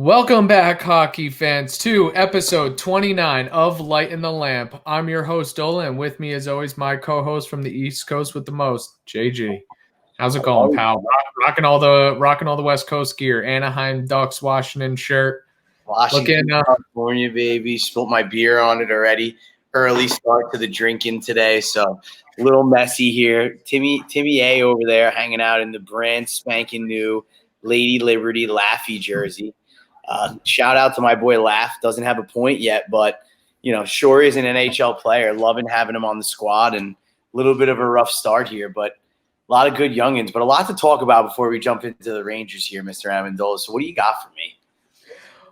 Welcome back, hockey fans, to episode 29 of Lightin The Lamp. I'm your host, Dola, and with me, as always, my co-host from the East Coast with the most, JG. How's it going, pal? Rocking all the West Coast gear. Anaheim Ducks Washington shirt. Washington, California, baby. Spilled my beer on it already. Early start to the drinking today, so a little messy here. Timmy A over there hanging out in the brand spanking new Lady Liberty Laffy jersey. Shout out to my boy Laff. Doesn't have a point yet, but sure is an NHL player. Loving having him on the squad, and a little bit of a rough start here, but a lot of good youngins. But a lot to talk about before we jump into the Rangers here, Mr. Amendola. So what do you got for me?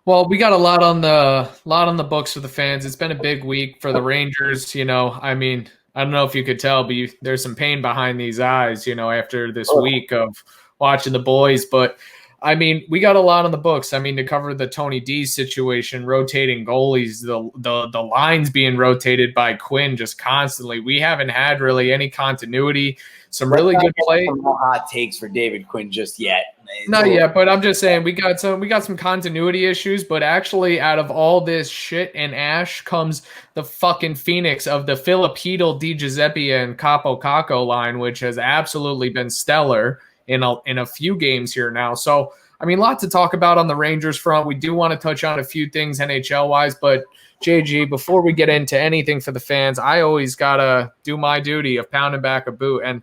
Well, we got a lot on the books for the fans. It's been a big week for the Rangers. I don't know if you could tell, but there's some pain behind these eyes. After this week of watching the boys, but. We got a lot on the books. To cover the Tony D situation, rotating goalies, the lines being rotated by Quinn just constantly. We haven't had really any continuity. Some really good play. No hot takes for David Quinn just yet. Not yet, but I'm just saying we got some continuity issues. But actually, out of all this shit and ash comes the fucking phoenix of the Filipino, Di Giuseppe, and Capo Caco line, which has absolutely been stellar in a few games here now. So, a lot to talk about on the Rangers front. We do want to touch on a few things NHL-wise, but JG, before we get into anything for the fans, I always got to do my duty of pounding back a boot. And,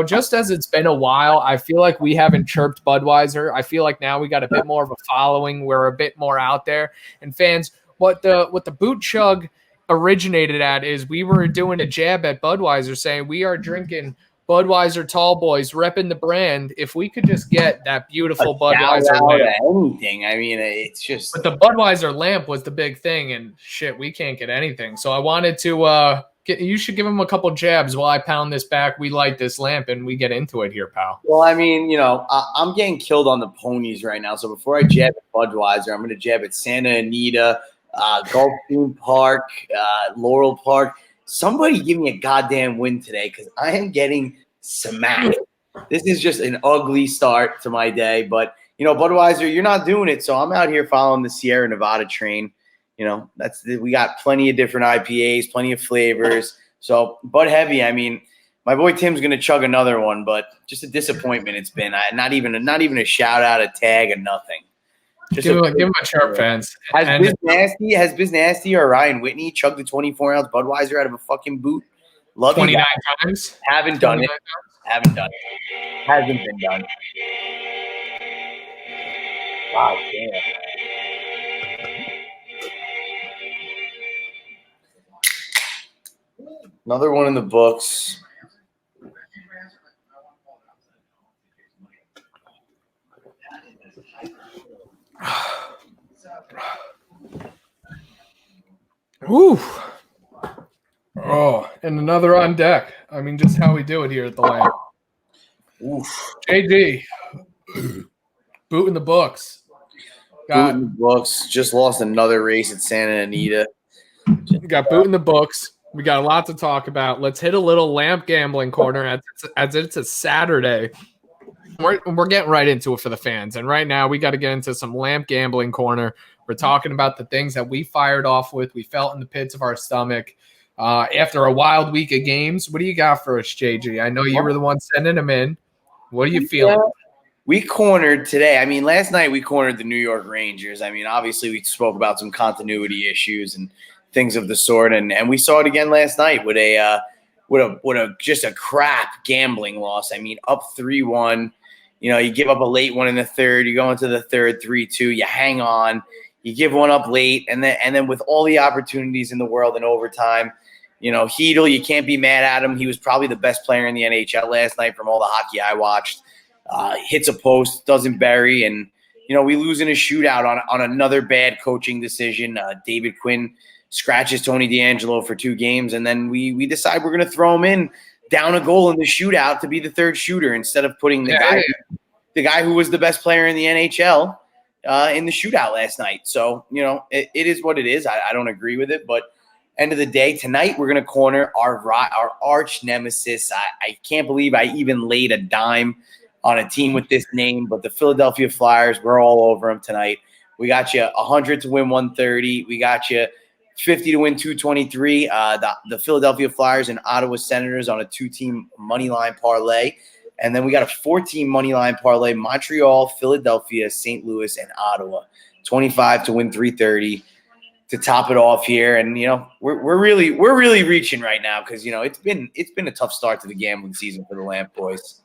just as it's been a while, I feel like we haven't chirped Budweiser. I feel like now we got a bit more of a following. We're a bit more out there. And fans, what the boot chug originated at is we were doing a jab at Budweiser saying we are drinking Budweiser Tall Boys, repping the brand. If we could just get that beautiful Budweiser lamp. Anything. It's just. But the Budweiser lamp was the big thing, and shit, we can't get anything. So I wanted to you should give him a couple jabs while I pound this back. We light this lamp, and we get into it here, pal. Well, I'm getting killed on the ponies right now. So before I jab at Budweiser, I'm going to jab at Santa Anita, Gulfstream Park, Laurel Park. Somebody give me a goddamn win today because I am getting smacked. This is just an ugly start to my day. But, Budweiser, you're not doing it. So I'm out here following the Sierra Nevada train. We got plenty of different IPAs, plenty of flavors. So Bud Heavy, my boy Tim's going to chug another one, but just a disappointment it's been. Not even a shout out, a tag, and nothing. Just give him a chirp, fans. Has Biz Nasty or Ryan Whitney chugged the 24-ounce Budweiser out of a fucking boot? 29 times? Haven't done it. Hasn't been done. Wow, damn. Another one in the books. Ooh. Oh, and another on deck. Just how we do it here at the Lamp. Oof. JD. Boot in the books. Boot in the books. Just lost another race at Santa Anita. Got boot in the books. We got a lot to talk about. Let's hit a little Lamp gambling corner as it's a Saturday. We're getting right into it for the fans. And right now we got to get into some Lamp gambling corner. We're talking about the things that we fired off with. We felt in the pits of our stomach after a wild week of games. What do you got for us, JG? I know you were the one sending them in. What are you feeling? We cornered today. Last night we cornered the New York Rangers. Obviously we spoke about some continuity issues and things of the sort, and we saw it again last night with just a crap gambling loss. Up 3-1. You give up a late one in the third. You go into the third 3-2. You hang on. You give one up late, and then with all the opportunities in the world in overtime, Hedl, you can't be mad at him. He was probably the best player in the NHL last night from all the hockey I watched. Hits a post, doesn't bury, and we lose in a shootout on another bad coaching decision. David Quinn scratches Tony DeAngelo for 2 games, and then we decide we're going to throw him in down a goal in the shootout to be the third shooter instead of putting the guy who was the best player in the NHL in the shootout last night. So, it is what it is. I don't agree with it, but end of the day, tonight we're going to corner our arch nemesis. I can't believe I even laid a dime on a team with this name, but the Philadelphia Flyers, we're all over them tonight. We got you 100 to win 130. We got you 50 to win 223. The Philadelphia Flyers and Ottawa Senators on a 2-team money line parlay. And then we got a 4-team money line parlay: Montreal, Philadelphia, St. Louis, and Ottawa. 25 to win 330 to top it off here. And we're really reaching right now because it's been a tough start to the gambling season for the Lamp boys.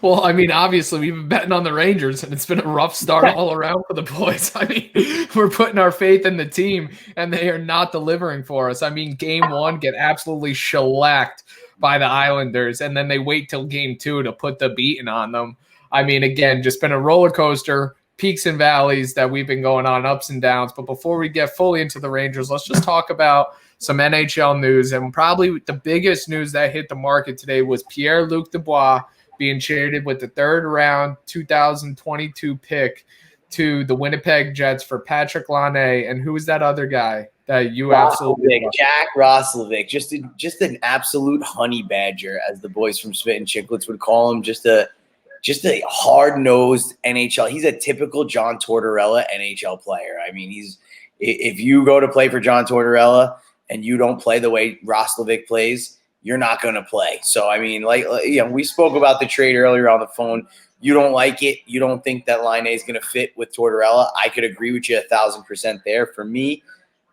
Well, I mean, obviously we've been betting on the Rangers, and it's been a rough start all around for the boys. I mean, we're putting our faith in the team, and they are not delivering for us. I mean, game 1 get absolutely shellacked by the Islanders, and then they wait till game 2 to put the beating on them. I mean, again, just been a roller coaster, peaks and valleys that we've been going on, ups and downs. But before we get fully into the Rangers, let's just talk about some NHL news. And probably the biggest news that hit the market today was Pierre-Luc Dubois being traded with the 3rd round 2022 pick to the Winnipeg Jets for Patrick Laine. And who was that other guy that you absolutely love? Jack Roslovic, just an absolute honey badger, as the boys from Spit and Chicklets would call him. Just a hard-nosed NHL. He's a typical John Tortorella NHL player. I mean, if you go to play for John Tortorella and you don't play the way Roslovic plays, you're not going to play. So, I mean, we spoke about the trade earlier on the phone. You don't like it. You don't think that Laine is going to fit with Tortorella. I could agree with you 1,000% there. For me,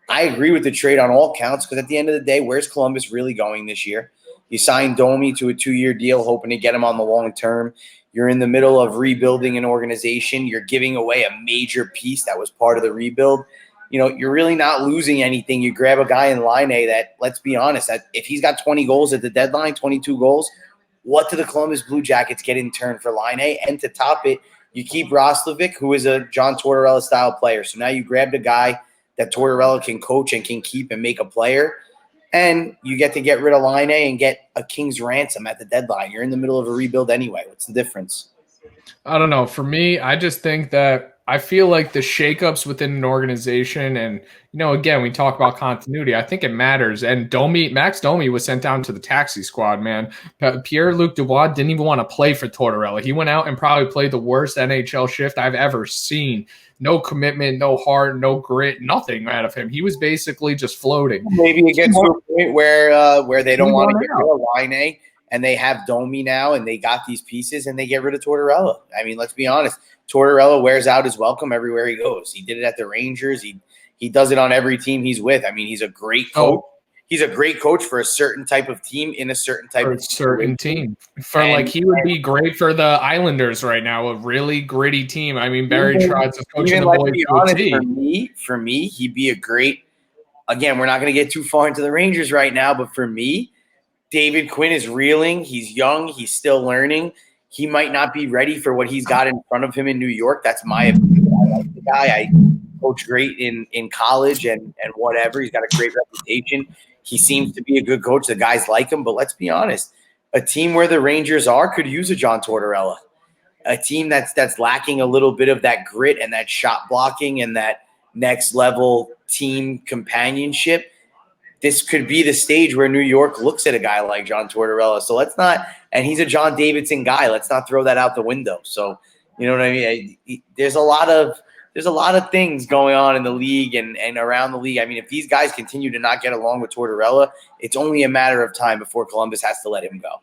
I agree with the trade on all counts because at the end of the day, where's Columbus really going this year? You signed Domi to a 2-year deal, hoping to get him on the long term. You're in the middle of rebuilding an organization. You're giving away a major piece that was part of the rebuild. You're really not losing anything. You grab a guy in Laine that, let's be honest, that if he's got 20 goals at the deadline, 22 goals, what do the Columbus Blue Jackets get in turn for Laine? And to top it, you keep Roslovic, who is a John Tortorella-style player. So now you grabbed a guy that Tortorella can coach and can keep and make a player, and you get to get rid of Laine and get a king's ransom at the deadline. You're in the middle of a rebuild anyway. What's the difference? I don't know. For me, I just think that I feel like the shakeups within an organization, and again, we talk about continuity. I think it matters. And Max Domi was sent down to the taxi squad, man. Pierre-Luc Dubois didn't even want to play for Tortorella. He went out and probably played the worst NHL shift I've ever seen. No commitment, no heart, no grit, nothing out of him. He was basically just floating. Maybe it gets to a point where they don't want to get rid of Laine, and they have Domi now, and they got these pieces, and they get rid of Tortorella. I mean, let's be honest. Tortorella wears out his welcome everywhere he goes. He did it at the Rangers. He does it on every team he's with. I mean, he's a great coach. He's a great coach for a certain type of team in a certain type of team. He would be great for the Islanders right now, a really gritty team. I mean, Barry Trotz is coaching the boys to a T. For me, he'd be a great – again, we're not going to get too far into the Rangers right now, but for me, David Quinn is reeling. He's young. He's still learning. He might not be ready for what he's got in front of him in New York. That's my opinion. I like the guy. I coached great in college and whatever. He's got a great reputation. He seems to be a good coach. The guys like him. But let's be honest, a team where the Rangers are could use a John Tortorella. A team that's lacking a little bit of that grit and that shot blocking and that next level team companionship. This could be the stage where New York looks at a guy like John Tortorella. So let's not – and he's a John Davidson guy. Let's not throw that out the window. So, you know what I mean? There's a lot of things going on in the league and around the league. I mean, if these guys continue to not get along with Tortorella, it's only a matter of time before Columbus has to let him go.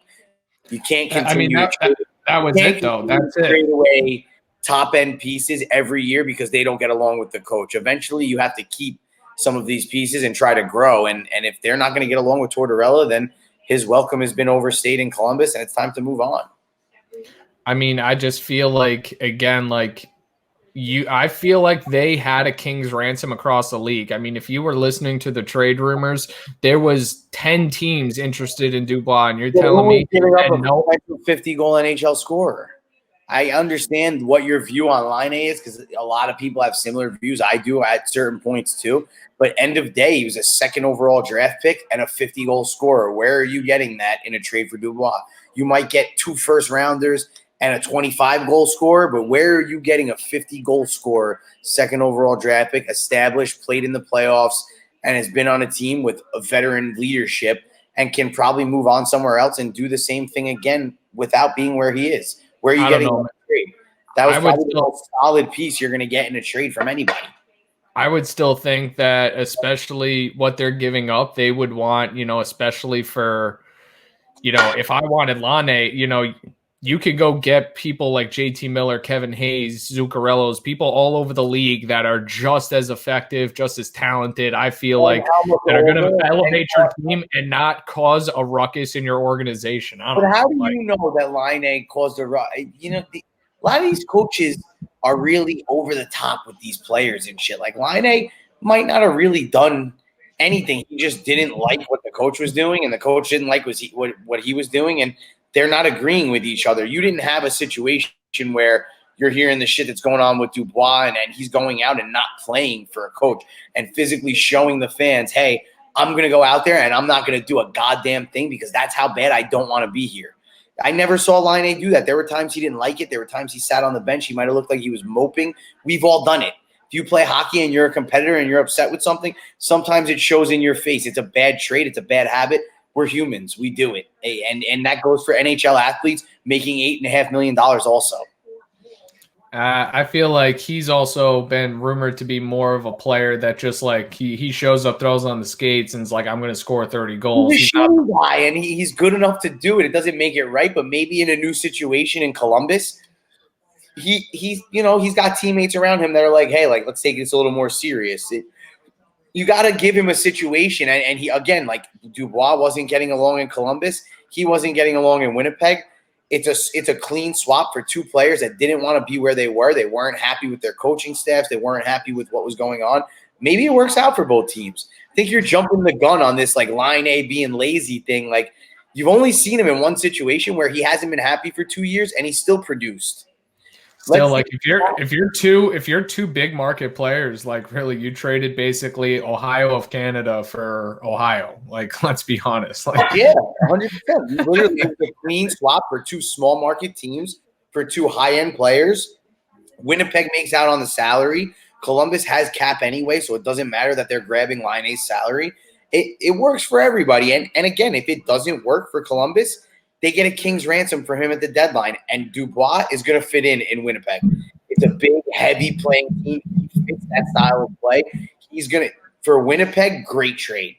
You can't continue that was it, though. That's it. Trade away top-end pieces every year because they don't get along with the coach. Eventually, you have to keep some of these pieces and try to grow. And if they're not going to get along with Tortorella, then his welcome has been overstayed in Columbus, and it's time to move on. I mean, I just feel like, again, I feel like they had a king's ransom across the league. I mean, if you were listening to the trade rumors, there was 10 teams interested in Dubois, and you're telling me giving up a 50-goal NHL scorer. I understand what your view on Laine is because a lot of people have similar views. I do at certain points too. But end of day, he was a second overall draft pick and a 50-goal scorer. Where are you getting that in a trade for Dubois? You might get 2 first-rounders and a 25-goal scorer, but where are you getting a 50-goal scorer, second overall draft pick, established, played in the playoffs, and has been on a team with a veteran leadership and can probably move on somewhere else and do the same thing again without being where he is? Where are you getting that trade? That was I would probably the still, most solid piece you're going to get in a trade from anybody. I would still think that, especially what they're giving up, they would want, especially for, if I wanted Lane, you could go get people like JT Miller, Kevin Hayes, Zuccarello's, people all over the league that are just as effective, just as talented. I feel like that are going to elevate your team and not cause a ruckus in your organization. But how do you know that Line caused a ruckus? A lot of these coaches are really over the top with these players and shit. Like Line might not have really done anything. He just didn't like what the coach was doing, and the coach didn't like what he was doing, and they're not agreeing with each other. You didn't have a situation where you're hearing the shit that's going on with Dubois, and he's going out and not playing for a coach and physically showing the fans, hey, I'm going to go out there and I'm not going to do a goddamn thing because that's how bad I don't want to be here. I never saw Line do that. There were times he didn't like it. There were times he sat on the bench. He might have looked like he was moping. We've all done it. If you play hockey and you're a competitor and you're upset with something, sometimes it shows in your face. It's a bad trait. It's a bad habit. We're humans. We do it. And that goes for NHL athletes making $8.5 million also. I feel like he's also been rumored to be more of a player that just like he shows up, throws on the skates, and is like, I'm going to score 30 goals. He's a shooting guy, and he's good enough to do it. It doesn't make it right, but maybe in a new situation in Columbus, he's got teammates around him that are like, hey, like, let's take this a little more serious. You got to give him a situation, and he, again, like Dubois wasn't getting along in Columbus. He wasn't getting along in Winnipeg. It's a clean swap for two players that didn't want to be where they were. They weren't happy with their coaching staffs. They weren't happy with what was going on. Maybe it works out for both teams. I think you're jumping the gun on this like Line being lazy thing. Like you've only seen him in one situation where he hasn't been happy for 2 years and he still produced. Still, like if you're two big market players, like really, you traded basically Ohio of Canada for Ohio. Like, let's be honest. Like, yeah, 100%. Literally, it was a clean swap for two small market teams for two high end players. Winnipeg makes out on the salary. Columbus has cap anyway, so it doesn't matter that they're grabbing Line's salary. It works for everybody. And again, if it doesn't work for Columbus, they get a king's ransom for him at the deadline, and Dubois is going to fit in Winnipeg. It's a big, heavy playing team. He fits that style of play. He's going to – for Winnipeg, great trade.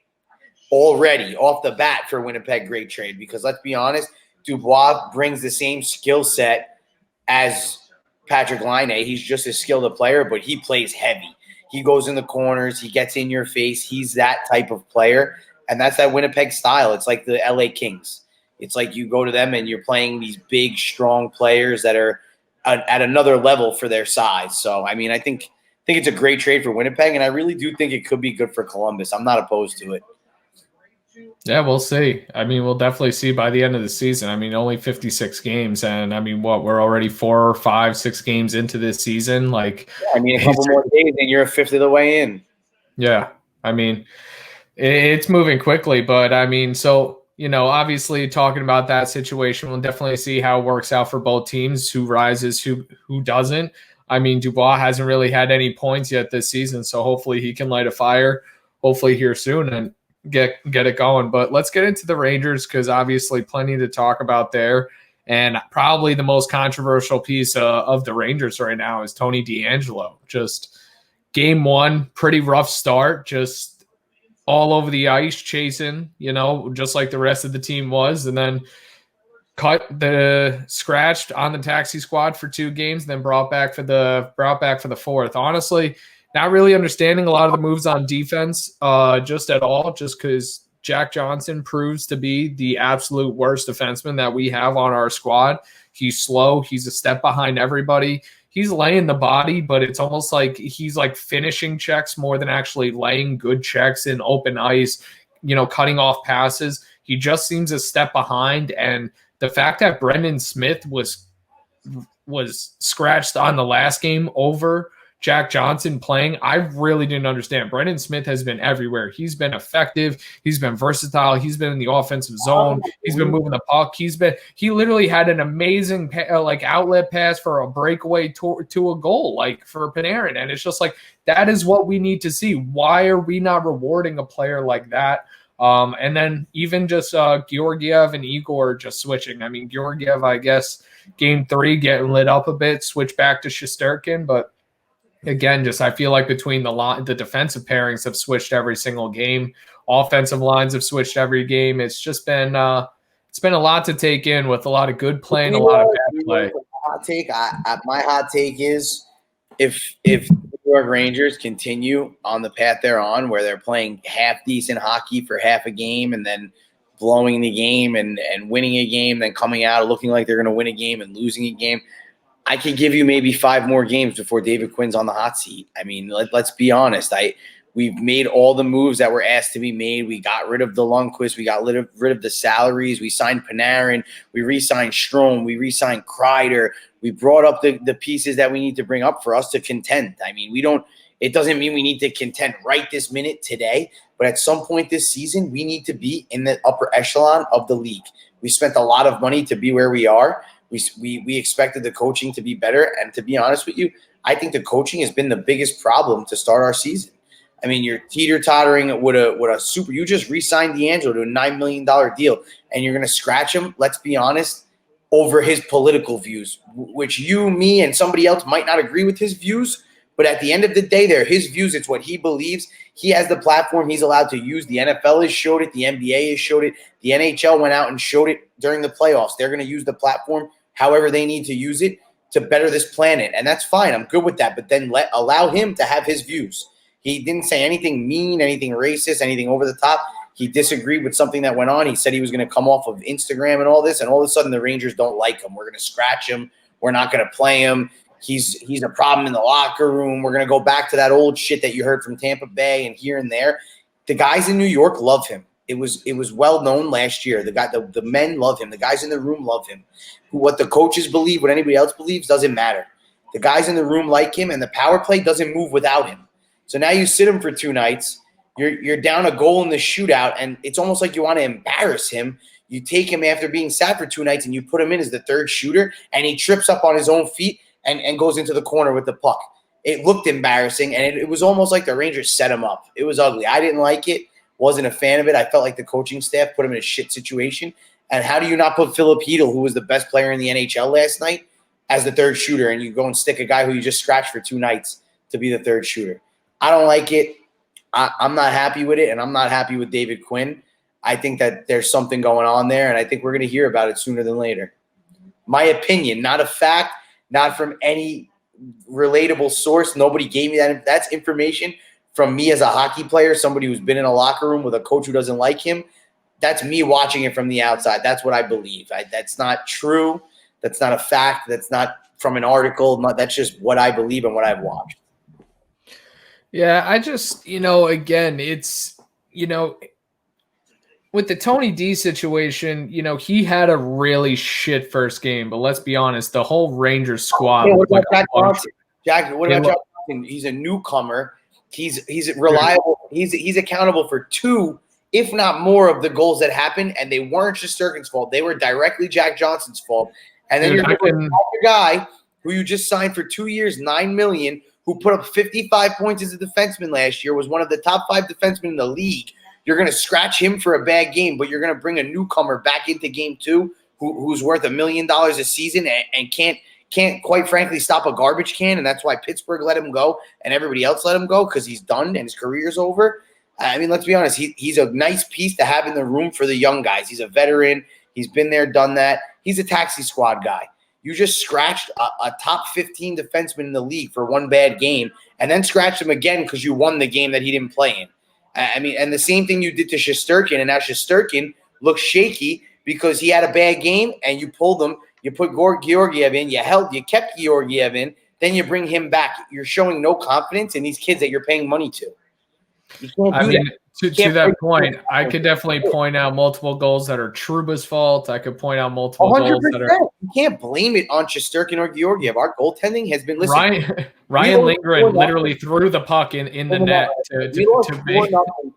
Already, off the bat for Winnipeg, great trade because let's be honest, Dubois brings the same skill set as Patrick Laine. He's just as skilled a player, but he plays heavy. He goes in the corners. He gets in your face. He's that type of player, and that's that Winnipeg style. It's like the LA Kings. It's like you go to them and you're playing these big, strong players that are at another level for their size. So, I mean, I think it's a great trade for Winnipeg, and I really do think it could be good for Columbus. I'm not opposed to it. Yeah, we'll see. I mean, we'll definitely see by the end of the season. I mean, only 56 games, and I mean, we're already 4, 5, 6 games into this season. Like, yeah, I mean, a couple more days and you're a fifth of the way in. Yeah, I mean, it's moving quickly, but I mean, so. Obviously talking about that situation, we'll definitely see how it works out for both teams, who rises, who doesn't. I mean, Dubois hasn't really had any points yet this season, so hopefully he can light a fire, hopefully here soon and get it going. But let's get into the Rangers because obviously plenty to talk about there. And probably the most controversial piece of the Rangers right now is Tony DeAngelo. Just game one, pretty rough start, just all over the ice chasing, just like the rest of the team was, and then scratched on the taxi squad for 2 games, then brought back for the fourth. Honestly, not really understanding a lot of the moves on defense just at all, just because Jack Johnson proves to be the absolute worst defenseman that we have on our squad. He's slow. He's a step behind everybody. He's laying the body, but it's almost like he's like finishing checks more than actually laying good checks in open ice, cutting off passes. He just seems a step behind. And the fact that Brendan Smith was scratched on the last game over Jack Johnson playing, I really didn't understand. Brendan Smith has been everywhere. He's been effective. He's been versatile. He's been in the offensive zone. He's been moving the puck. He literally had an amazing outlet pass for a breakaway to a goal, like for Panarin. And it's just like, that is what we need to see. Why are we not rewarding a player like that And then even just Georgiev and Igor just switching. I mean, Georgiev, I guess, game 3 getting lit up a bit, switch back to Shesterkin, but again, just I feel like between the defensive pairings have switched every single game. Offensive lines have switched every game. It's just been it's been a lot to take in with a lot of good play and a lot of bad play. My hot take is if the New York Rangers continue on the path they're on, where they're playing half decent hockey for half a game and then blowing the game and winning a game, then coming out looking like they're going to win a game and losing a game, I could give you maybe 5 more games before David Quinn's on the hot seat. I mean, let's be honest. We've made all the moves that were asked to be made. We got rid of the Lundqvist. We got rid of the salaries. We signed Panarin. We re-signed Strome. We re-signed Kreider. We brought up the pieces that we need to bring up for us to contend. I mean, it doesn't mean we need to contend right this minute today, but at some point this season, we need to be in the upper echelon of the league. We spent a lot of money to be where we are. We expected the coaching to be better. And to be honest with you, I think the coaching has been the biggest problem to start our season. I mean, you're teeter-tottering with a super – you just re-signed D'Angelo to a $9 million deal, and you're going to scratch him, let's be honest, over his political views, which you, me, and somebody else might not agree with his views. But at the end of the day, they're his views. It's what he believes. He has the platform he's allowed to use. The NFL has showed it. The NBA has showed it. The NHL went out and showed it during the playoffs. They're going to use the platform however they need to use it to better this planet. And that's fine. I'm good with that. But then allow him to have his views. He didn't say anything mean, anything racist, anything over the top. He disagreed with something that went on. He said he was going to come off of Instagram and all this. And all of a sudden the Rangers don't like him. We're going to scratch him. We're not going to play him. He's a problem in the locker room. We're going to go back to that old shit that you heard from Tampa Bay and here and there. The guys in New York love him. It was well known last year. The men love him. The guys in the room love him. What the coaches believe, what anybody else believes, doesn't matter. The guys in the room like him, and the power play doesn't move without him. So now you sit him for 2 nights. You're down a goal in the shootout, and it's almost like you want to embarrass him. You take him after being sat for 2 nights, and you put him in as the 3rd shooter, and he trips up on his own feet and goes into the corner with the puck. It looked embarrassing, and it was almost like the Rangers set him up. It was ugly. I didn't like it. Wasn't a fan of it. I felt like the coaching staff put him in a shit situation. And how do you not put Philip Hedl, who was the best player in the NHL last night, as the 3rd shooter, and you go and stick a guy who you just scratched for 2 nights to be the 3rd shooter? I don't like it. I'm not happy with it, and I'm not happy with David Quinn. I think that there's something going on there, and I think we're going to hear about it sooner than later. My opinion, not a fact, not from any relatable source. Nobody gave me that. That's information from me as a hockey player, somebody who's been in a locker room with a coach who doesn't like him. That's me watching it from the outside. That's what I believe. That's not true. That's not a fact. That's not from an article. That's just what I believe and what I've watched. Yeah, I just, again, it's, with the Tony D situation, he had a really shit first game, but let's be honest, the whole Rangers squad. Yeah, what about Jack Johnson? Jack Johnson? He's a newcomer. He's reliable. He's accountable for 2, if not more, of the goals that happened, and they weren't Shesterkin's fault. They were directly Jack Johnson's fault. And then you're going a guy who you just signed for 2 years, $9 million, who put up 55 points as a defenseman last year, was one of the top 5 defensemen in the league. You're going to scratch him for a bad game, but you're going to bring a newcomer back into game 2 who's worth $1 million a season and can't quite frankly stop a garbage can, and that's why Pittsburgh let him go and everybody else let him go because he's done and his career's over. I mean, let's be honest. He's a nice piece to have in the room for the young guys. He's a veteran. He's been there, done that. He's a taxi squad guy. You just scratched a top 15 defenseman in the league for 1 bad game and then scratched him again because you won the game that he didn't play in. I mean, and the same thing you did to Shesterkin, and now Shesterkin looks shaky because he had a bad game and you pulled him. You put Georgiev in, you kept Georgiev in, then you bring him back. You're showing no confidence in these kids that you're paying money to. You can't do that. To that point, I could definitely point out multiple goals that are Truba's fault. I could point out multiple 100%. Goals that are. You can't blame it on Shesterkin or Georgiev. Our goaltending has been Ryan Lindgren literally threw the puck in the net to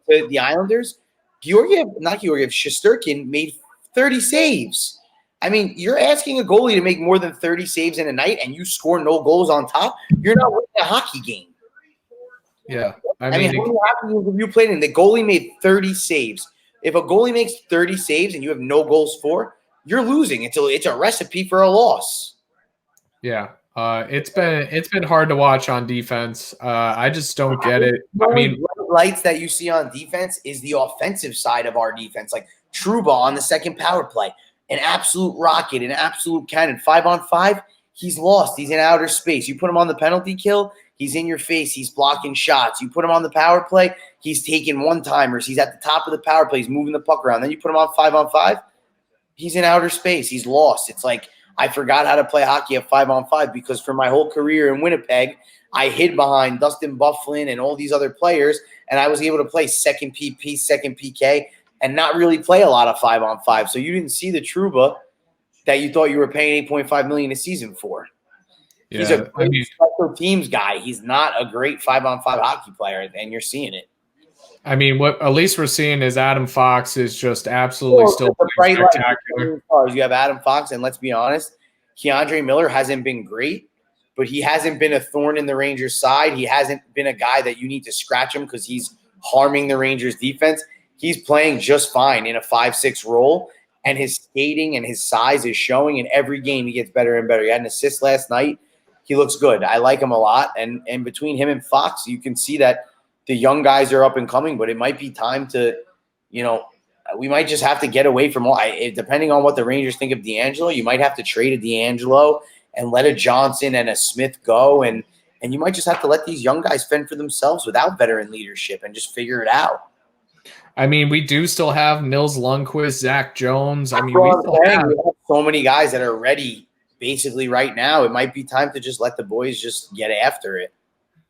the Islanders. Shesterkin made 30 saves. I mean, you're asking a goalie to make more than 30 saves in a night and you score no goals on top. You're not winning a hockey game. Yeah. I mean how many hockey games have you played in? The goalie made 30 saves. If a goalie makes 30 saves and you have no goals for, you're losing. It's a recipe for a loss. Yeah. It's been hard to watch on defense. I just don't get it. I mean, lights that you see on defense is the offensive side of our defense. Like Trouba on the second power play, an absolute rocket, an absolute cannon. 5-on-5, he's lost. He's in outer space. You put him on the penalty kill, he's in your face. He's blocking shots. You put him on the power play, he's taking one-timers. He's at the top of the power play. He's moving the puck around. Then you put him on 5-on-5, he's in outer space. He's lost. It's like I forgot how to play hockey at 5-on-5 because for my whole career in Winnipeg, I hid behind Dustin Byfuglien and all these other players, and I was able to play second PP, second PK, and not really play a lot of 5-on-5. So you didn't see the Trouba that you thought you were paying $8.5 million a season for. Yeah, he's a great special teams guy. He's not a great 5-on-5 hockey player, and you're seeing it. I mean, what at least we're seeing is Adam Fox is just absolutely still spectacular. You have Adam Fox, and let's be honest, Keandre Miller hasn't been great, but he hasn't been a thorn in the Rangers' side. He hasn't been a guy that you need to scratch him because he's harming the Rangers' defense. He's playing just fine in a 5-6 role, and his skating and his size is showing. In every game, he gets better and better. He had an assist last night. He looks good. I like him a lot, and between him and Fox, you can see that the young guys are up and coming, but it might be time to, we might just have to get away from all. Depending on what the Rangers think of D'Angelo, you might have to trade a D'Angelo and let a Johnson and a Smith go, and you might just have to let these young guys fend for themselves without veteran leadership and just figure it out. I mean, we do still have Nils Lundkvist, Zach Jones. I mean, we have so many guys that are ready basically right now. It might be time to just let the boys just get after it.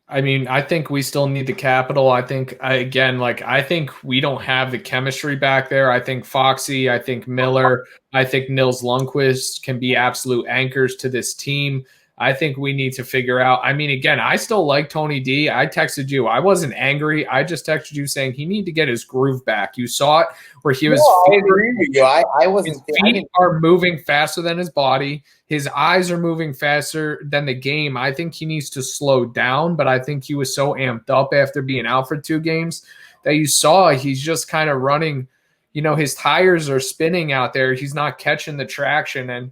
I mean, I think we still need the capital. I think, I think we don't have the chemistry back there. I think Foxy, I think Miller, I think Nils Lundkvist can be absolute anchors to this team. I think we need to figure out. I mean, again, I still like Tony D. I texted you. I wasn't angry. I just texted you saying he need to get his groove back. You saw it where he was. I agree with you. I wasn't. His feet are moving faster than his body. His eyes are moving faster than the game. I think he needs to slow down, but I think he was so amped up after being out for 2 games that you saw he's just kind of running. His tires are spinning out there. He's not catching the traction. And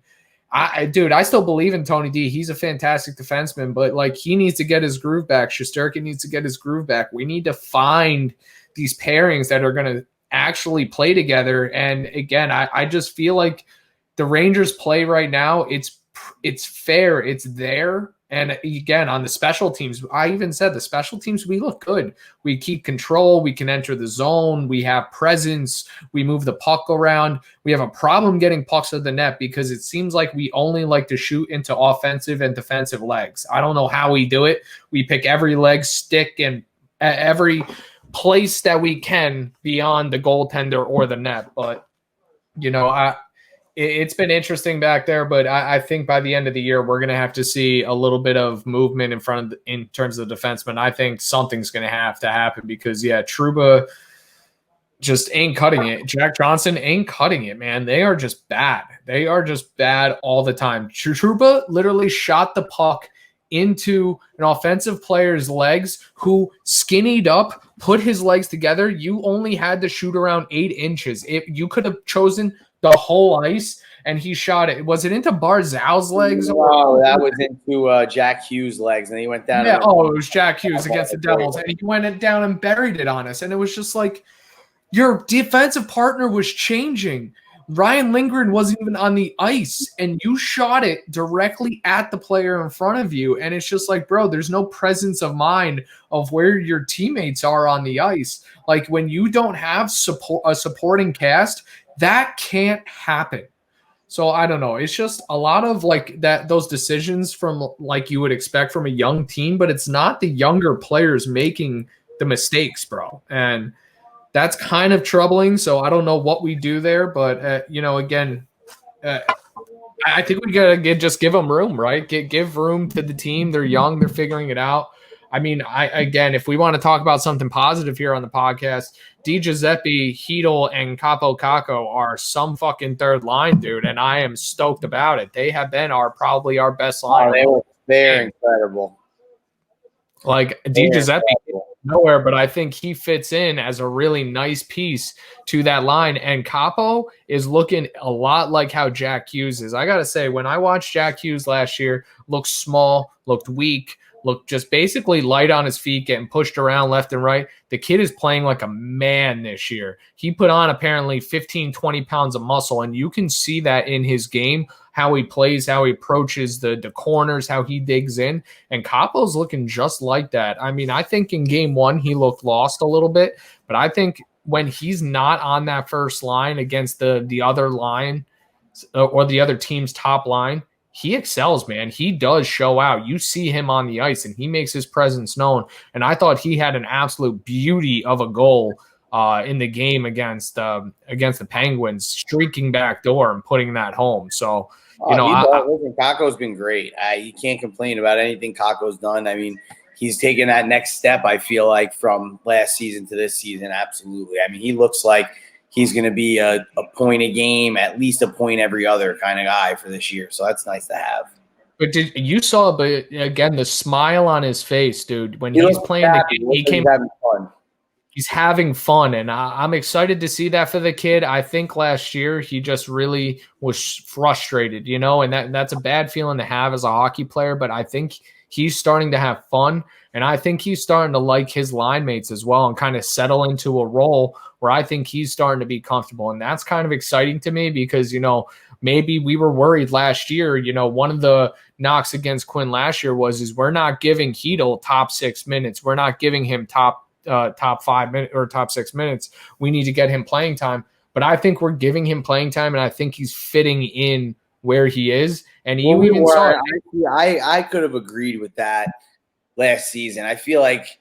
I still believe in Tony D. He's a fantastic defenseman, but he needs to get his groove back. Shesterkin needs to get his groove back. We need to find these pairings that are going to actually play together. And again, I just feel like the Rangers play right now. It's fair. It's there. And again, on the special teams, I even said the special teams, we look good. We keep control. We can enter the zone. We have presence. We move the puck around. We have a problem getting pucks to the net because it seems like we only like to shoot into offensive and defensive legs. I don't know how we do it. We pick every leg, stick, and every place that we can beyond the goaltender or the net. But, it's been interesting back there, but I think by the end of the year, we're going to have to see a little bit of movement in terms of the defensemen. I think something's going to have to happen because, Trouba just ain't cutting it. Jack Johnson ain't cutting it, man. They are just bad. They are just bad all the time. Trouba literally shot the puck into an offensive player's legs who skinnied up, put his legs together. You only had to shoot around 8 inches. You could have chosen the whole ice, and he shot it. Was it into Barzal's legs? No, that was into Jack Hughes' legs, and he went down. Yeah, it was Jack Hughes against the Devils, and he went down and buried it on us. And it was just like your defensive partner was changing. Ryan Lindgren wasn't even on the ice, and you shot it directly at the player in front of you. And it's just like, bro, there's no presence of mind of where your teammates are on the ice. Like when you don't have a supporting cast, that can't happen. So I don't know. It's just a lot of those decisions from you would expect from a young team, but it's not the younger players making the mistakes, bro. And that's kind of troubling. So I don't know what we do there, but again, I think we gotta just give them room, right? Give room to the team. They're young. They're figuring it out. I mean, if we want to talk about something positive here on the podcast, Di Giuseppe, Hedel, and Capo Caco are some fucking third line, dude, and I am stoked about it. They have been probably our best line. They're incredible. Di Giuseppe, nowhere, but I think he fits in as a really nice piece to that line. And Capo is looking a lot like how Jack Hughes is. I got to say, when I watched Jack Hughes last year, looked small, looked weak, looked just basically light on his feet, getting pushed around left and right. The kid is playing like a man this year. He put on apparently 15, 20 pounds of muscle, and you can see that in his game, how he plays, how he approaches the corners, how he digs in. And Capo's looking just like that. I mean, I think in game one, he looked lost a little bit, but I think when he's not on that first line against the other line or the other team's top line, he excels, man. He does show out. You see him on the ice, and he makes his presence known. And I thought he had an absolute beauty of a goal in the game against the Penguins, streaking back door and putting that home. So, listen, Kako's been great. You can't complain about anything Kako's done. I mean, he's taken that next step, I feel like, from last season to this season. Absolutely. I mean, he looks like he's going to be a point a game, at least a point every other kind of guy for this year. So that's nice to have. But but again, the smile on his face, dude, when he's playing the game, he's having fun. He's having fun, and I'm excited to see that for the kid. I think last year he just really was frustrated, and that's a bad feeling to have as a hockey player, but I think he's starting to have fun, and I think he's starting to like his line mates as well and kind of settle into a role where I think he's starting to be comfortable, and that's kind of exciting to me because, maybe we were worried last year. One of the knocks against Quinn last year was we're not giving Hedl top 6 minutes. We're not giving him top 5 minutes or top 6 minutes. We need to get him playing time. But I think we're giving him playing time, and I think he's fitting in where he is. And I could have agreed with that last season. I feel like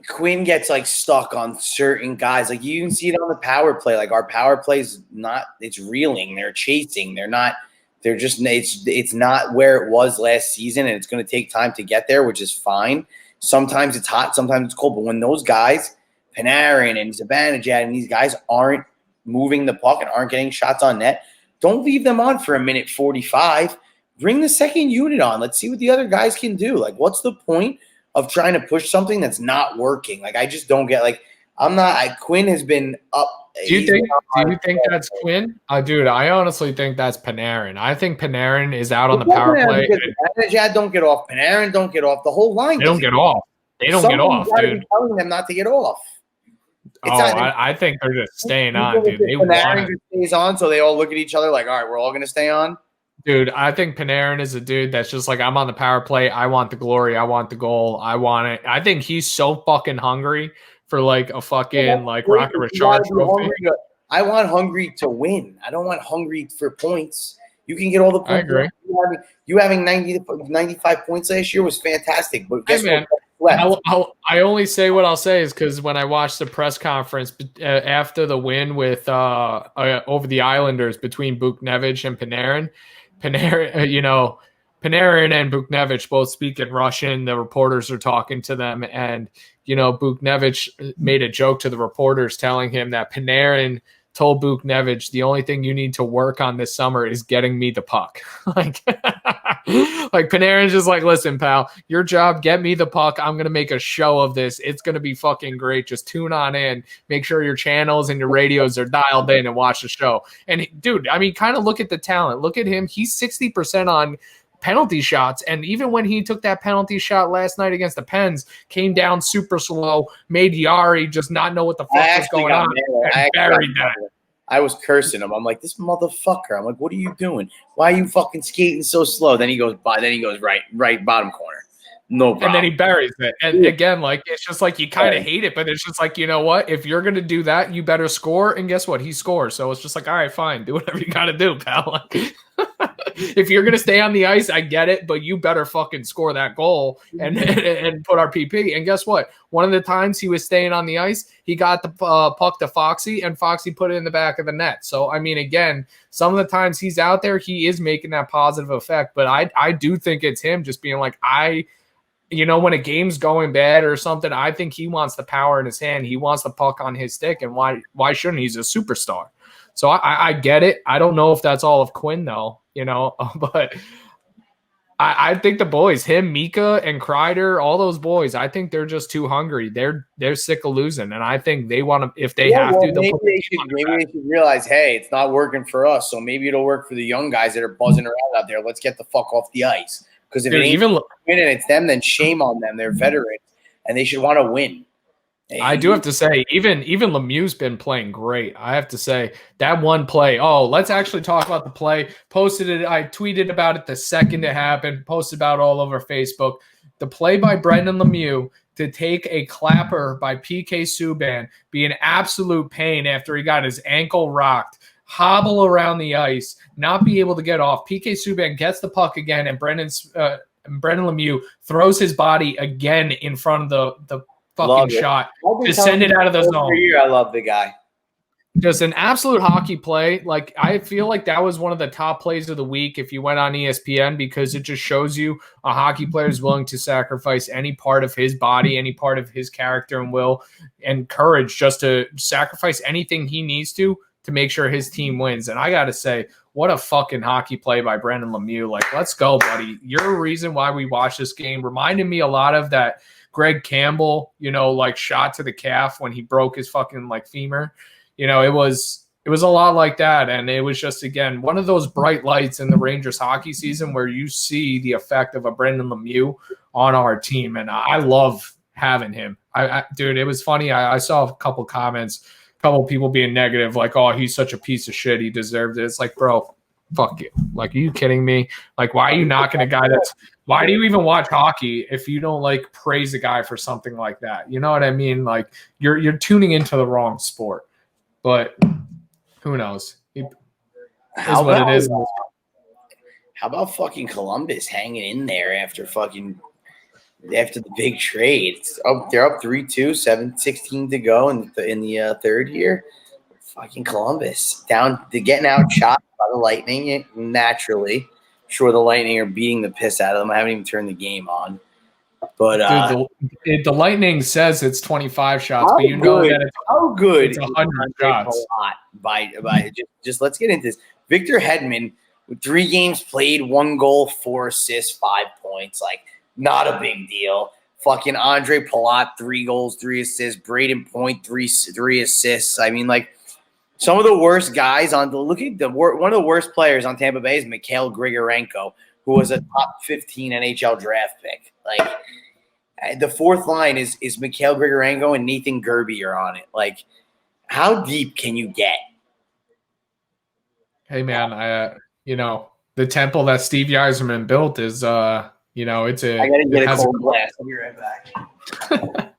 Quinn gets stuck on certain guys. Like you can see it on the power play. Like our power play is it's reeling. They're chasing. It's not where it was last season, and it's going to take time to get there, which is fine. Sometimes it's hot, sometimes it's cold. But when those guys, Panarin and Zibanejad, and these guys aren't moving the puck and aren't getting shots on net, don't leave them on for a minute 45. Bring the second unit on. Let's see what the other guys can do. What's the point of trying to push something that's not working? I just don't get Quinn has been up. Do you think that's Quinn? Dude, I honestly think that's Panarin. I think Panarin is out on the power play. Zibanejad don't get off. Panarin don't get off. The whole line. They don't get off. They don't get off, dude. Telling them not to get off. I think they're just staying on, dude. Panarin just stays on, so they all look at each other like, all right, we're all going to stay on. Dude, I think Panarin is a dude that's just I'm on the power play. I want the glory. I want the goal. I want it. I think he's so fucking hungry for a fucking Rocket Richard trophy. I want hungry to win. I don't want hungry for points. You can get all the points. I agree. You having 95 points last year was fantastic. But guess what? I only say what I'll say is because when I watched the press conference after the win with over the Islanders between Buchnevich and Panarin, Panarin and Buchnevich both speak in Russian. The reporters are talking to them, and Buchnevich made a joke to the reporters telling him that Panarin told Buchnevich, the only thing you need to work on this summer is getting me the puck. Panarin's just listen, pal, your job, get me the puck. I'm going to make a show of this. It's going to be fucking great. Just tune on in. Make sure your channels and your radios are dialed in and watch the show. And dude, I mean, kind of look at the talent. Look at him. He's 60% on penalty shots, and even when he took that penalty shot last night against the Pens, came down super slow, made Yari just not know what the fuck was going on, and buried that. I was cursing him. I'm like, this motherfucker. I'm like, what are you doing? Why are you fucking skating so slow? Then he goes right bottom corner. No problem. And then he buries it. And again, it's just you kind of hate it, but it's just you know what? If you're gonna do that, you better score. And guess what? He scores. So it's just all right, fine, do whatever you gotta do, pal. If you're gonna stay on the ice, I get it, but you better fucking score that goal and put our PP. And guess what? One of the times he was staying on the ice, he got the puck to Foxy, and Foxy put it in the back of the net. So I mean, again, some of the times he's out there, he is making that positive effect. But I do think it's him just being when a game's going bad or something, I think he wants the power in his hand. He wants the puck on his stick, and why shouldn't he? He's a superstar. So I get it. I don't know if that's all of Quinn, though, but I think the boys, him, Mika, and Kreider, all those boys, I think they're just too hungry. They're sick of losing, and I think they want to. If they have to, maybe they should realize, hey, it's not working for us, so maybe it'll work for the young guys that are buzzing around out there. Let's get the fuck off the ice, because if it ain't winning, it's them. Then shame on them. They're veterans, and they should want to win. I do have to say, even Lemieux's been playing great. I have to say that one play. Oh, let's actually talk about the play. Posted it. I tweeted about it the second it happened. Posted about it all over Facebook. The play by Brendan Lemieux to take a clapper by PK Subban, be an absolute pain after he got his ankle rocked, hobble around the ice, not be able to get off. PK Subban gets the puck again, and Brendan Lemieux throws his body again in front of the fucking shot to send it out of the zone. I love the guy. Just an absolute hockey play. Like, I feel like that was one of the top plays of the week if you went on ESPN, because it just shows you a hockey player is willing to sacrifice any part of his body, any part of his character and will and courage, just to sacrifice anything he needs to make sure his team wins. And I got to say, what a fucking hockey play by Brendan Lemieux. Like, let's go, buddy. You're a reason why we watch this game. Reminded me a lot of that Greg Campbell, like shot to the calf when he broke his fucking like femur. It was a lot like that. And it was just, again, one of those bright lights in the Rangers hockey season where you see the effect of a Brendan Lemieux on our team. And I love having him. Dude, it was funny. I saw a couple comments, a couple people being negative, like, oh, he's such a piece of shit. He deserved it. It's like, bro, fuck you. Like, are you kidding me? Like, why are you knocking a guy why do you even watch hockey if you don't like praise a guy for something like that? You know what I mean? Like, you're tuning into the wrong sport. But who knows? How about fucking Columbus hanging in there after the big trade? They're up 3-2, 7:16 to go in the third year. Fucking Columbus they're getting outshot by the Lightning naturally. Sure, the Lightning are beating the piss out of them. I haven't even turned the game on. But dude, the Lightning says it's 25 shots, but you know that it's 100 shots. A lot by just let's get into this. Victor Hedman with 3 games played, 1 goal, 4 assists, 5 points. Like, not a big deal. Fucking Andre Palat, 3 goals, 3 assists. Braden Point, 3 assists. I mean, like, some of the worst guys one of the worst players on Tampa Bay is Mikhail Grigorenko, who was a top 15 NHL draft pick. Like, the fourth line is Mikhail Grigorenko and Nathan Gerby are on it. Like, how deep can you get? Hey man, the temple that Steve Yzerman built is I gotta get a cold glass. I'll be right back.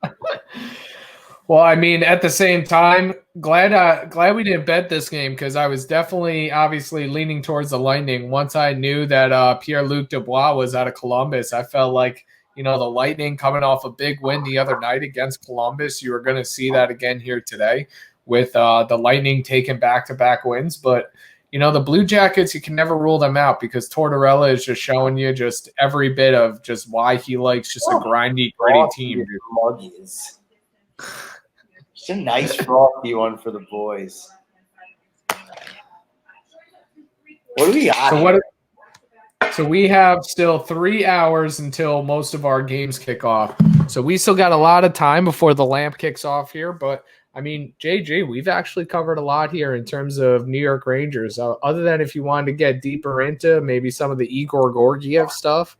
Well, I mean, at the same time, glad we didn't bet this game, because I was definitely, obviously, leaning towards the Lightning. Once I knew that Pierre-Luc Dubois was out of Columbus, I felt like, the Lightning coming off a big win the other night against Columbus, you were going to see that again here today with the Lightning taking back-to-back wins. But, the Blue Jackets, you can never rule them out, because Tortorella is just showing you just every bit of just why he likes just a grindy, gritty team. Just a nice frothy one for the boys. What do we got? So we have still 3 hours until most of our games kick off. So we still got a lot of time before the lamp kicks off here. But, I mean, JG, we've actually covered a lot here in terms of New York Rangers. Other than if you wanted to get deeper into maybe some of the Igor Gorgiev stuff.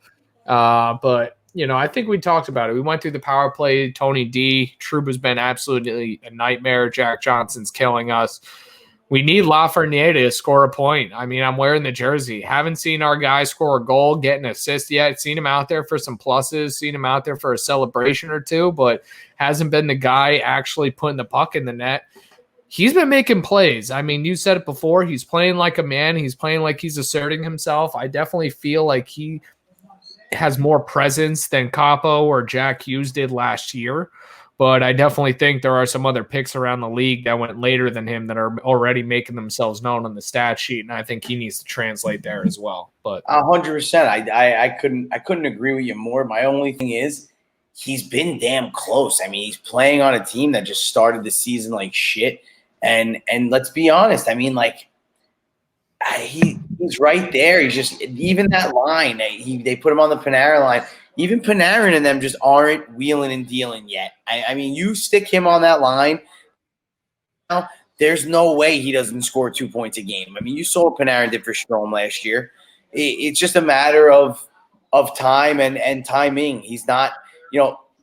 But I think we talked about it. We went through the power play. Tony D. Trouba's been absolutely a nightmare. Jack Johnson's killing us. We need Lafreniere to score a point. I mean, I'm wearing the jersey. Haven't seen our guy score a goal, get an assist yet. Seen him out there for some pluses. Seen him out there for a celebration or two, but hasn't been the guy actually putting the puck in the net. He's been making plays. I mean, you said it before. He's playing like a man. He's playing like he's asserting himself. I definitely feel like he has more presence than Capo or Jack Hughes did last year. But I definitely think there are some other picks around the league that went later than him that are already making themselves known on the stat sheet, and I think he needs to translate there as well. But 100%, I couldn't agree with you more. My only thing is he's been damn close. I mean, he's playing on a team that just started the season like shit, and let's be honest. I mean, like, he's right there. He's just even that line. They put him on the Panarin line. Even Panarin and them just aren't wheeling and dealing yet. I mean, you stick him on that line now, there's no way he doesn't score 2 points a game. I mean, you saw what Panarin did for Strome last year. It's just a matter of time and timing. He's not,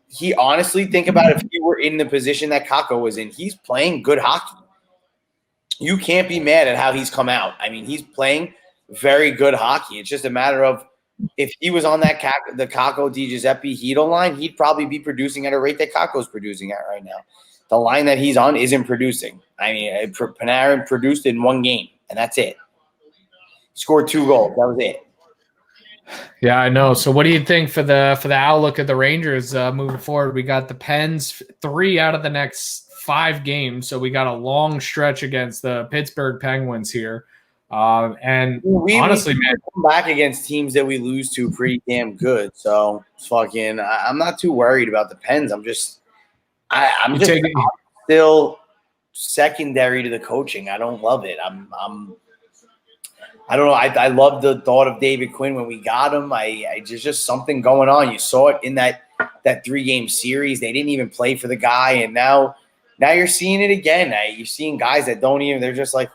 he honestly, think about if he were in the position that Kakko was in, he's playing good hockey. You can't be mad at how he's come out. I mean, he's playing very good hockey. It's just a matter of if he was on that the Kakko DiGiuseppe Hedl line, he'd probably be producing at a rate that Kakko's producing at right now. The line that he's on isn't producing. I mean, Panarin produced in 1 game, and that's it. Scored 2 goals. That was it. Yeah, I know. So what do you think for the outlook of the Rangers moving forward? We got the Pens 3 out of the next 5 games. So we got a long stretch against the Pittsburgh Penguins here. And honestly, man, come back against teams that we lose to pretty damn good. So I'm not too worried about the Pens. I'm still secondary to the coaching. I don't love it. I don't know. I love the thought of David Quinn when we got him. There's just something going on. You saw it in that 3-game series. They didn't even play for the guy, and now you're seeing it again. You're seeing guys that don't even. They're just like,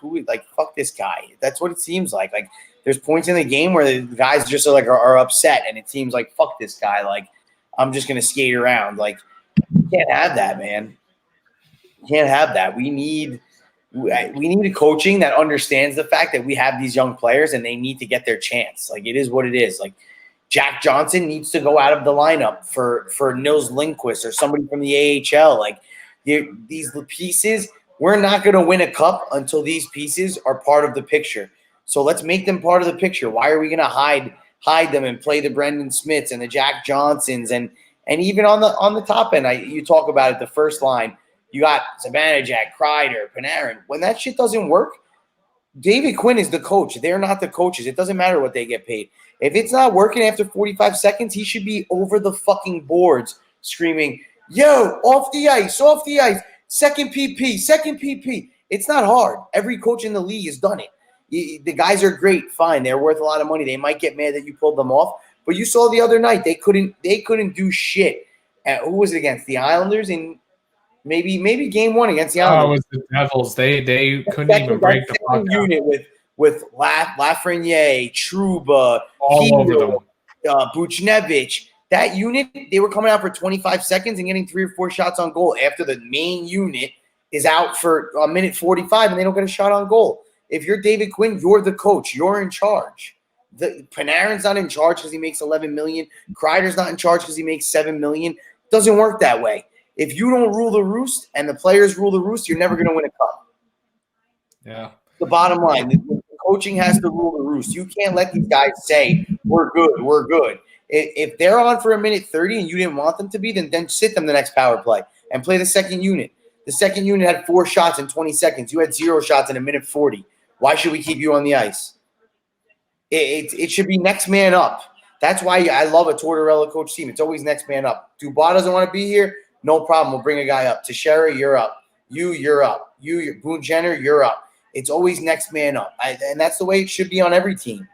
fuck this guy. That's what it seems like. Like there's points in the game where the guys just are upset, and it seems like fuck this guy. Like I'm just gonna skate around. Like you can't have that, man. You can't have that. We need a coaching that understands the fact that we have these young players and they need to get their chance. Like it is what it is. Like Jack Johnson needs to go out of the lineup for Nils Lindqvist or somebody from the AHL. Like these pieces, we're not going to win a cup until these pieces are part of the picture. So let's make them part of the picture. Why are we going to hide them and play the Brendan Smiths and the Jack Johnsons and even on the top end? You talk about it, the first line. You got Zibanejad, Kreider, Panarin. When that shit doesn't work, David Quinn is the coach. They're not the coaches. It doesn't matter what they get paid. If it's not working after 45 seconds, he should be over the fucking boards screaming, yo, off the ice, second PP. It's not hard. Every coach in the league has done it. The guys are great, fine. They're worth a lot of money. They might get mad that you pulled them off. But you saw the other night, they couldn't do shit. Who was it against? The Islanders in – Maybe game 1 against the Islanders. Oh, it was the Devils. They couldn't even break the puck unit with Lafreniere, Trouba, all over them. Buchnevich. That unit, they were coming out for 25 seconds and getting 3 or 4 shots on goal after the main unit is out for a minute 45 and they don't get a shot on goal. If you're David Quinn, you're the coach. You're in charge. Panarin's not in charge because he makes $11 million. Kreider's not in charge because he makes $7 million. It doesn't work that way. If you don't rule the roost and the players rule the roost, you're never going to win a cup. Yeah. The bottom line, the coaching has to rule the roost. You can't let these guys say, we're good. If they're on for a minute 30 and you didn't want them to be, then sit them the next power play and play the second unit. The second unit had 4 shots in 20 seconds. You had 0 shots in a minute 40. Why should we keep you on the ice? It should be next man up. That's why I love a Tortorella coach team. It's always next man up. Dubois doesn't want to be here. No problem. We'll bring a guy up. Teixeira, you're up. You're up. Boone Jenner, you're up. It's always next man up. And that's the way it should be on every team.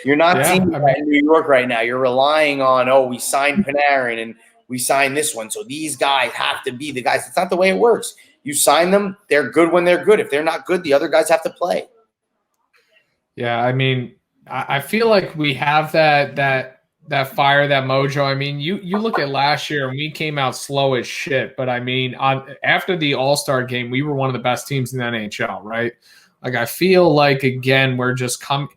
You're not seeing that in New York right now. You're relying on, we signed Panarin and we signed this one. So these guys have to be the guys. It's not the way it works. You sign them. They're good when they're good. If they're not good, the other guys have to play. Yeah, I mean, I feel like we have that fire, that mojo. I mean, you look at last year and we came out slow as shit. But I mean, after the All-Star game, we were one of the best teams in the NHL, right? Like I feel like again, we're just kind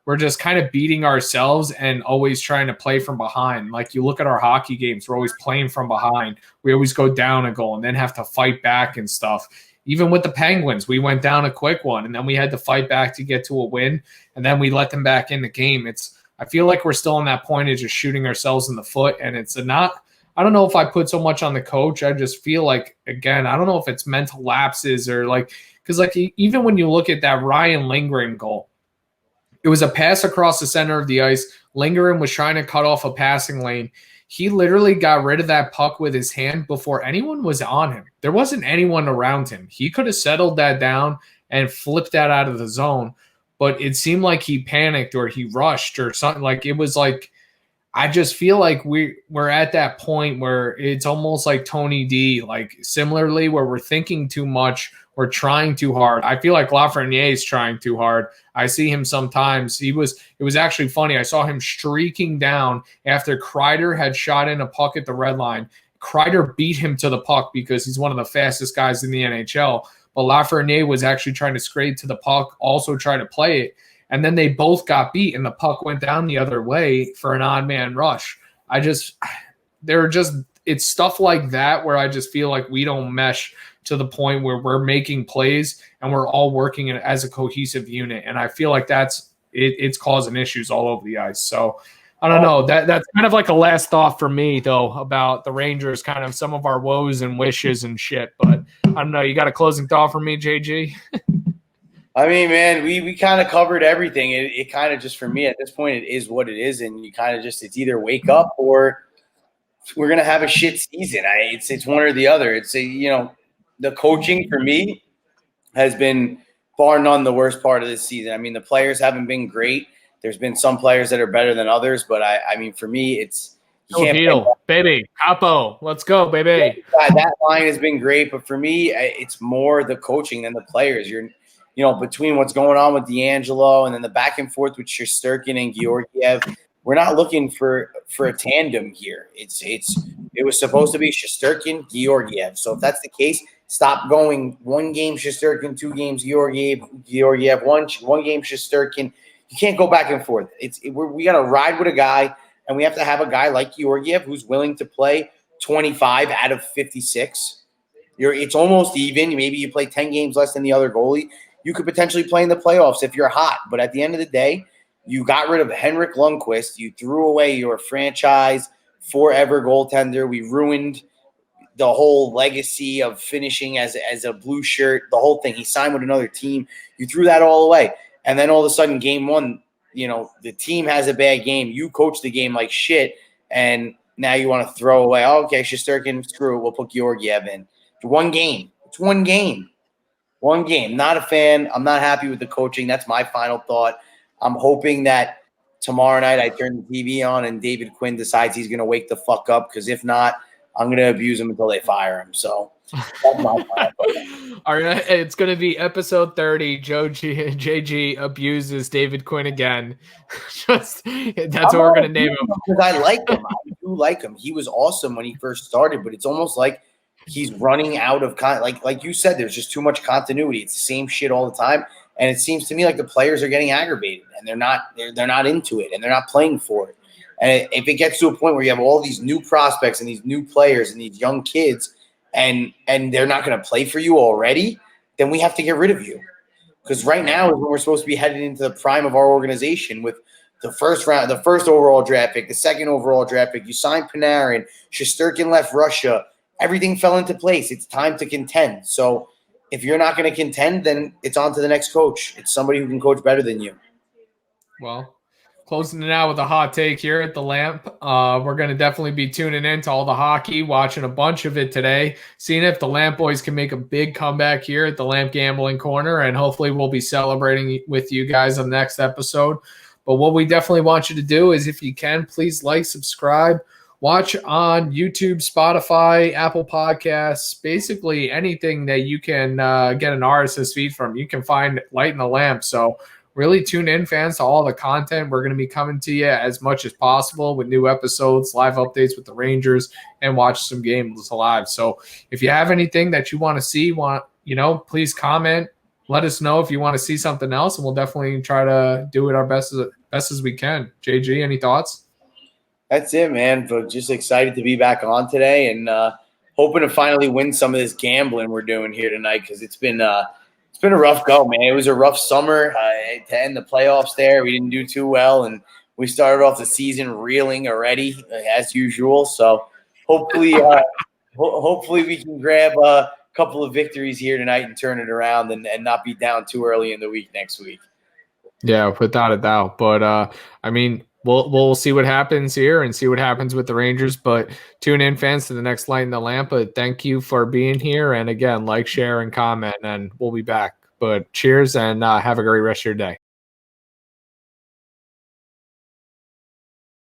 of beating ourselves and always trying to play from behind. Like you look at our hockey games, we're always playing from behind. We always go down a goal and then have to fight back and stuff. Even with the Penguins, we went down a quick one and then we had to fight back to get to a win, and then we let them back in the game. I feel like we're still on that point of just shooting ourselves in the foot, and I don't know if I put so much on the coach. I just feel like, again, I don't know if it's mental lapses or because even when you look at that Ryan Lindgren goal, it was a pass across the center of the ice. Lindgren was trying to cut off a passing lane. He literally got rid of that puck with his hand before anyone was on him. There wasn't anyone around him. He could have settled that down and flipped that out of the zone. But it seemed like he panicked or he rushed or something. Like, it was like, I just feel like we're at that point where it's almost like Tony D, like similarly, where we're thinking too much, we're trying too hard. I feel like Lafreniere is trying too hard. I see him sometimes. It was actually funny. I saw him streaking down after Kreider had shot in a puck at the red line. Kreider beat him to the puck because he's one of the fastest guys in the NHL. But Lafreniere was actually trying to scrape to the puck, also try to play it. And then they both got beat, and the puck went down the other way for an odd man rush. It's stuff like that where I just feel like we don't mesh to the point where we're making plays and we're all working as a cohesive unit. And I feel like it's causing issues all over the ice. So I don't know. That's kind of like a last thought for me, though, about the Rangers, kind of some of our woes and wishes and shit. But I don't know. You got a closing thought for me, JG? I mean, man, we kind of covered everything. It kind of just, for me at this point, it is what it is. And you kind of just, it's either wake up or we're going to have a shit season. It's one or the other. The coaching for me has been bar none the worst part of this season. I mean, the players haven't been great. There's been some players that are better than others, but I mean, for me, it's you can't heal, baby. Capo, let's go, baby. That line has been great, but for me, it's more the coaching than the players. Between what's going on with D'Angelo and then the back and forth with Shesterkin and Georgiev, we're not looking for a tandem here. It was supposed to be Shesterkin, Georgiev. So if that's the case, stop going one game Shesterkin, 2 games Georgiev, one game Shesterkin. You can't go back and forth. We got to ride with a guy, and we have to have a guy like Georgiev who's willing to play 25 out of 56. It's almost even. Maybe you play 10 games less than the other goalie. You could potentially play in the playoffs if you're hot. But at the end of the day, you got rid of Henrik Lundqvist. You threw away your franchise forever goaltender. We ruined the whole legacy of finishing as a blue shirt, the whole thing. He signed with another team. You threw that all away. And then all of a sudden, game one, the team has a bad game. You coach the game like shit. And now you want to throw away, Shesterkin, screw it. We'll put Georgiev in. One game. It's one game. One game. Not a fan. I'm not happy with the coaching. That's my final thought. I'm hoping that tomorrow night I turn the TV on and David Quinn decides he's going to wake the fuck up, because if not, I'm going to abuse him until they fire him. So that's my final thought. All right, it's going to be episode 30. JG abuses David Quinn again. That's what we're going to name him. Because I like him. I do like him. He was awesome when he first started, but it's almost like he's running out of like you said, there's just too much continuity. It's the same shit all the time, and it seems to me like the players are getting aggravated and they're not into it and they're not playing for it. And if it gets to a point where you have all these new prospects and these new players and these young kids and they're not going to play for you already, then we have to get rid of you. Because right now is when we're supposed to be headed into the prime of our organization with the first overall draft pick, the second overall draft pick. You signed Panarin, Shesterkin left Russia. Everything fell into place. It's time to contend. So if you're not going to contend, then it's on to the next coach. It's somebody who can coach better than you. Well, closing it out with a hot take here at the Lamp. We're going to definitely be tuning in to all the hockey, watching a bunch of it today, seeing if the Lamp boys can make a big comeback here at the Lamp Gambling Corner, and hopefully we'll be celebrating with you guys on the next episode. But what we definitely want you to do is, if you can, please like, subscribe, watch on YouTube, Spotify, Apple Podcasts, basically anything that you can get an RSS feed from. You can find Lightin The Lamp. So really tune in, fans, to all the content. We're going to be coming to you as much as possible with new episodes, live updates with the Rangers, and watch some games live. So if you have anything that you want to see, please comment. Let us know if you want to see something else, and we'll definitely try to do it our best as we can. JG, any thoughts? That's it, man. But just excited to be back on today and hoping to finally win some of this gambling we're doing here tonight, because it's been a rough go, man. It was a rough summer to end the playoffs there. We didn't do too well, and we started off the season reeling already, as usual. So hopefully we can grab a couple of victories here tonight and turn it around and not be down too early in the week next week. Yeah, without a doubt. But we'll see what happens here and see what happens with the Rangers. But tune in, fans, to the next Lightin The Lamp. Thank you for being here. And again, like, share, and comment, and we'll be back. But cheers and have a great rest of your day.